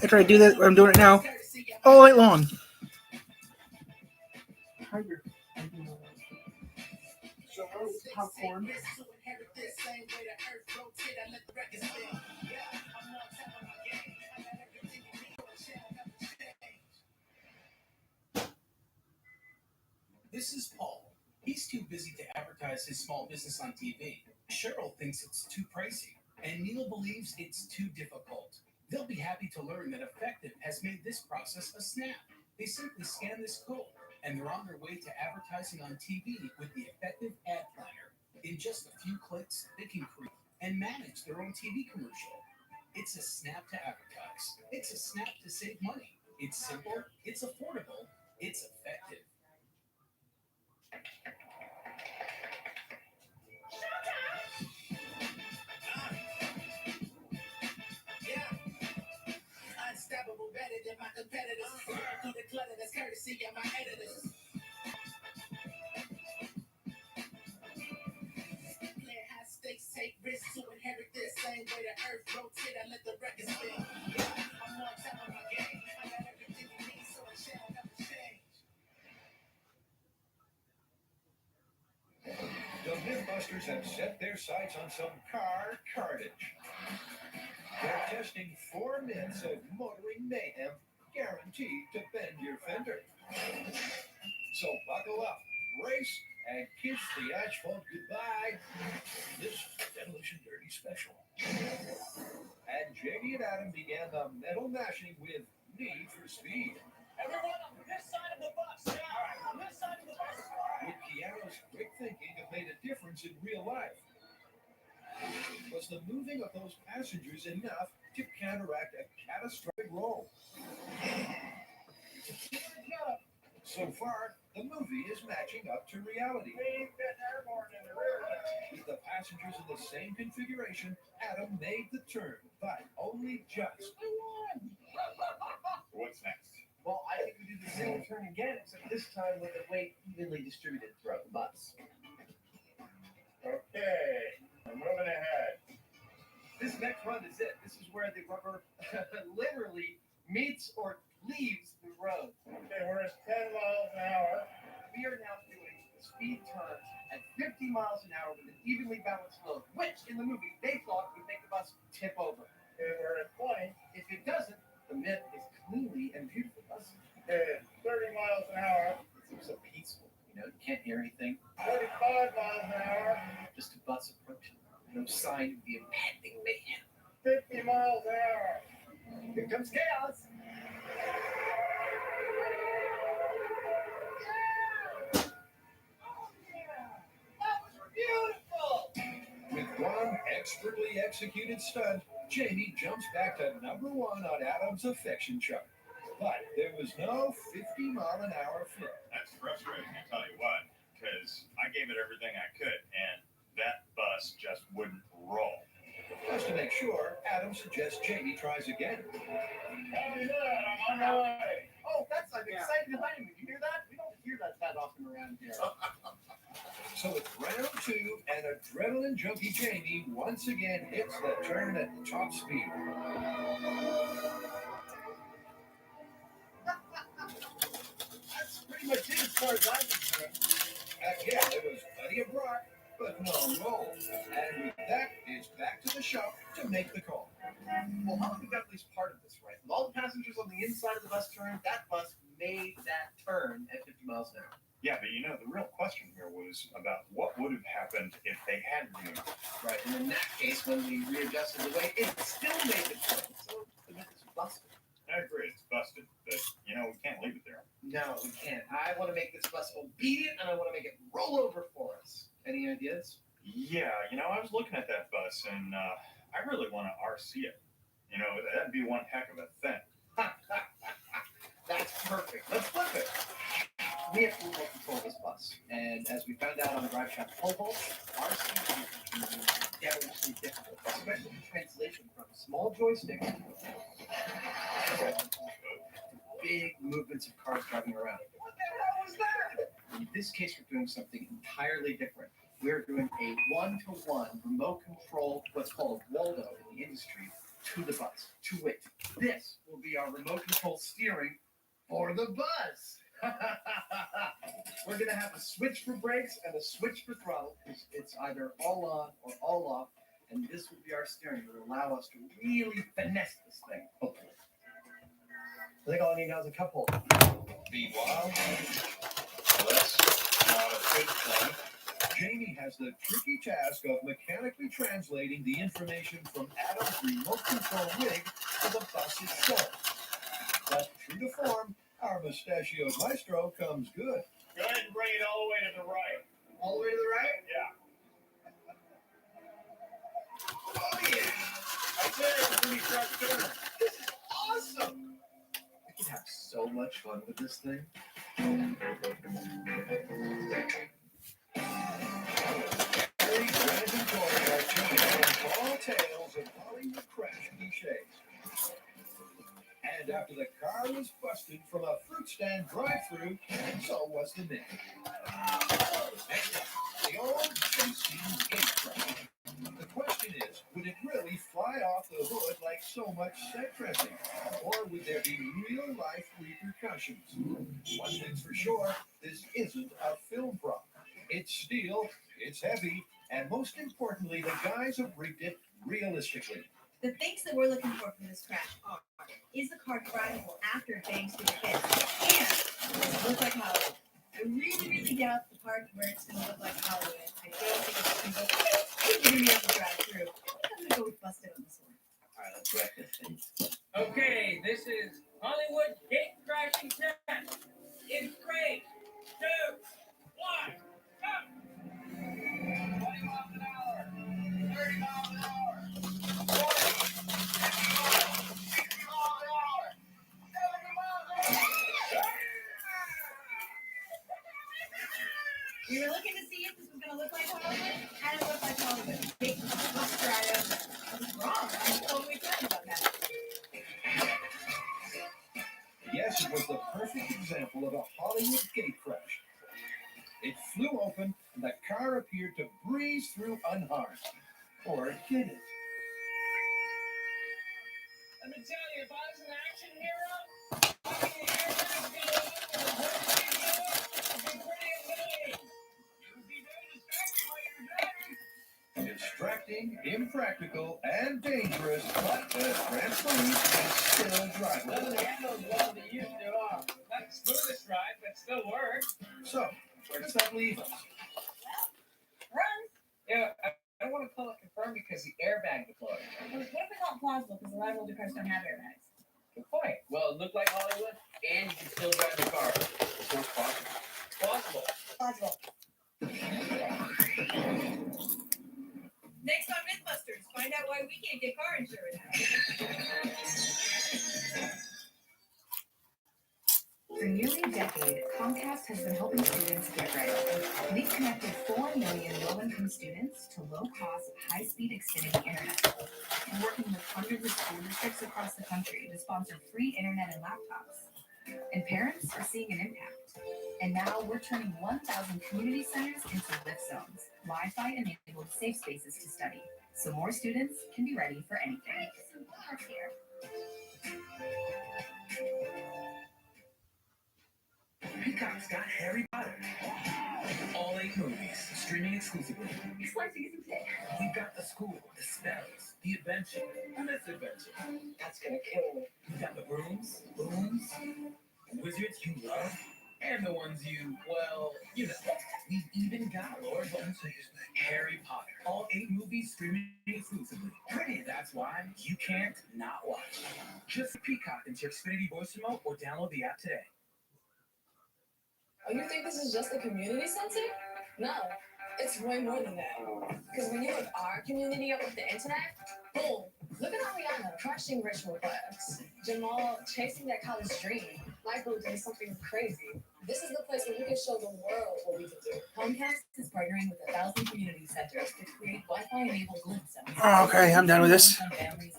After I do that, I'm doing it now all night long. Popcorn. This is Paul. He's too busy to advertise his small business on TV. Cheryl thinks it's too pricey, and Neil believes it's too difficult. They'll be happy to learn that Effective has made this process a snap. They simply scan this code, and they're on their way to advertising on TV with the Effective Ad Planner. In just a few clicks, they can create and manage their own TV commercial. It's a snap to advertise. It's a snap to save money. It's simple, it's affordable, it's effective. Unstoppable, better than my competitors. Through the clutter, that's courtesy of my editors. Play high stakes, take risks to inherit this. Same way the earth rotates, I let the record spin. Yeah, I'm on top of my game. I got everything you need, so it shall never change. The Mythbusters have set their sights on some car carnage. They're testing 4 myths of motoring mayhem, guaranteed to bend your fender. So buckle up, brace, and kiss the asphalt goodbye. This Demolition Derby special. And Jamie and Adam began the metal mashing with Need for Speed. Everyone on this side of the bus. All right, on this side of the bus. With Keanu's quick thinking that made a difference in real life. Was the moving of those passengers enough to counteract a catastrophic roll? So far, the movie is matching up to reality. With the passengers in the same configuration, Adam made the turn, but only just. What's next? Well, I think we do the same turn again, except this time with the weight evenly distributed throughout the bus. Okay, I'm moving ahead. This next run is it. This is where the rubber literally meets or leaves the road. Okay, we're at 10 miles an hour. We are now doing speed turns at 50 miles an hour with an evenly balanced load, which in the movie they thought would make the bus tip over. Okay, we're at 20. If it doesn't, the myth is cleanly and beautifully busted. Okay, 30 miles an hour. It seems so peaceful, you can't hear anything. 45 miles an hour. Just a bus approaching. No sign of the impending mayhem. 50 miles an hour. Here comes chaos. With one expertly executed stunt, Jamie jumps back to number 1 on Adam's affection chart. But there was no 50-mile-an-hour flip. That's frustrating, I tell you what, because I gave it everything I could, and that bus just wouldn't roll. Just to make sure, Adam suggests Jamie tries again. Copy that, I'm on my way. Oh, that's like exciting behind me. You hear that? We don't hear that often around here. So it's round 2, and adrenaline junkie Jamie once again hits the turn at top speed. That's pretty much it as far as I'm concerned. Yeah, there was plenty of rock, but no roll. And with that, it's back to the shop to make the call. Well, how we got at least part of this right? With all the passengers on the inside of the bus turn, that bus made that turn at 50 miles an hour. Yeah, but the real question here was about what would have happened if they hadn't moved. Right, and in that case, when we readjusted the weight, it still made the turn. So the myth is busted. I agree, it's busted, but we can't leave it there. No, we can't. I want to make this bus obedient, and I want to make it roll over for us. Any ideas? Yeah, I was looking at that bus, and I really want to RC it. That'd be one heck of a thing. That's perfect. Let's flip it. We have to remote control this bus, and as we found out on the Drive Shaft pole vault, RC can be devilishly difficult, especially the translation from small joysticks to big movements of cars driving around. What the hell was that? In this case, we're doing something entirely different. We're doing a one-to-one remote control, what's called a Waldo in the industry, to the bus, to it. This will be our remote control steering for the bus. We're gonna have a switch for brakes and a switch for throttle. It's either all on or all off, and this will be our steering. It will allow us to really finesse this thing, hopefully. I think all I need now is a cup holder. Meanwhile, well, that's not a good thing. Jamie has the tricky task of mechanically translating the information from Adam's remote control rig to the bus itself. But true to form, our mustachioed maestro comes good. Go ahead and bring it all the way to the right. All the way to the right? Yeah. Oh yeah! That's it. Pretty truck tuner. This is awesome! We can have so much fun with this thing. Harry, Brandon, and Corey are telling all tales of Hollywood crash cliches. And after the car was busted from a fruit stand drive-thru, so was the name. Next up, the old chasing gate crash. The question is, would it really fly off the hood like so much set dressing? Or would there be real-life repercussions? One thing's for sure, this isn't a film prop. It's steel, it's heavy, and most importantly, the guys have rigged it realistically. The things that we're looking for from this crash are: is the car drivable after it bangs through the fence? And does it look like Hollywood? I really doubt the part where it's going to look like Hollywood. I don't think it's going to go. It's going to be able to drive through. I'm going to go with busted on this one. All right, let's wreck this thing. Okay, this is Hollywood gate crashing test. In 3, 2, 1, go! 20 miles an hour, 30 miles an hour, 40, 50 miles, 60 miles an hour, 70 miles an hour. We were looking to see if this was going to look like Hollywood, and it looked like Hollywood. Big bus driver. I was wrong. I was totally excited about that. Yes, it was the perfect example of a Hollywood gate crash. It flew open, and the car appeared to breeze through unharmed. Or did it? Let me tell you, if I was an action hero, I'd be the airbags go off and the person you do would be pretty amazing. It would be very distracting while you're driving. Distracting, impractical, and dangerous, but the Transformers is still drivable. Doesn't handle as well as it used to. Not the smoothest ride, but still works. So, where does that leave us? Run. Yeah, I don't want to call it confirmed because the airbag deployed. What if we call it plausible? Because a lot of older cars don't have airbags. Good point. Well, it looked like Hollywood, and you can still drive the car. So it's possible. It's possible. Plausible. Next on Mythbusters, find out why we can't get car insurance. For nearly a decade, Comcast has been helping students get ready. We've connected 4 million low-income students to low-cost, high-speed Xfinity internet. We're working with hundreds of school districts across the country to sponsor free internet and laptops. And parents are seeing an impact. And now we're turning 1,000 community centers into lift zones, Wi-Fi-enabled safe spaces to study, so more students can be ready for anything. Peacock's got Harry Potter. All 8 movies, streaming exclusively. We've got the school, the spells, the adventure, the misadventure. That's gonna kill me. We've got the brooms, booms, wizards you love, and the ones you, well, you know. We've even got Lord Voldemort's Harry Potter. All 8 movies streaming exclusively. And that's why you can't not watch. Just Peacock into your Xfinity voice remote or download the app today. Oh, you think this is just a community center? No, it's way more than that. Because when you hook our community up with the internet, boom, look at Ariana crushing ritual class, Jamal chasing that college dream, Michael doing something crazy. This is the place where we can show the world what we can do. Comcast is partnering with 1,000 community centers to create Wi-Fi-enabled lift zones. Oh, okay, I'm done with this. Families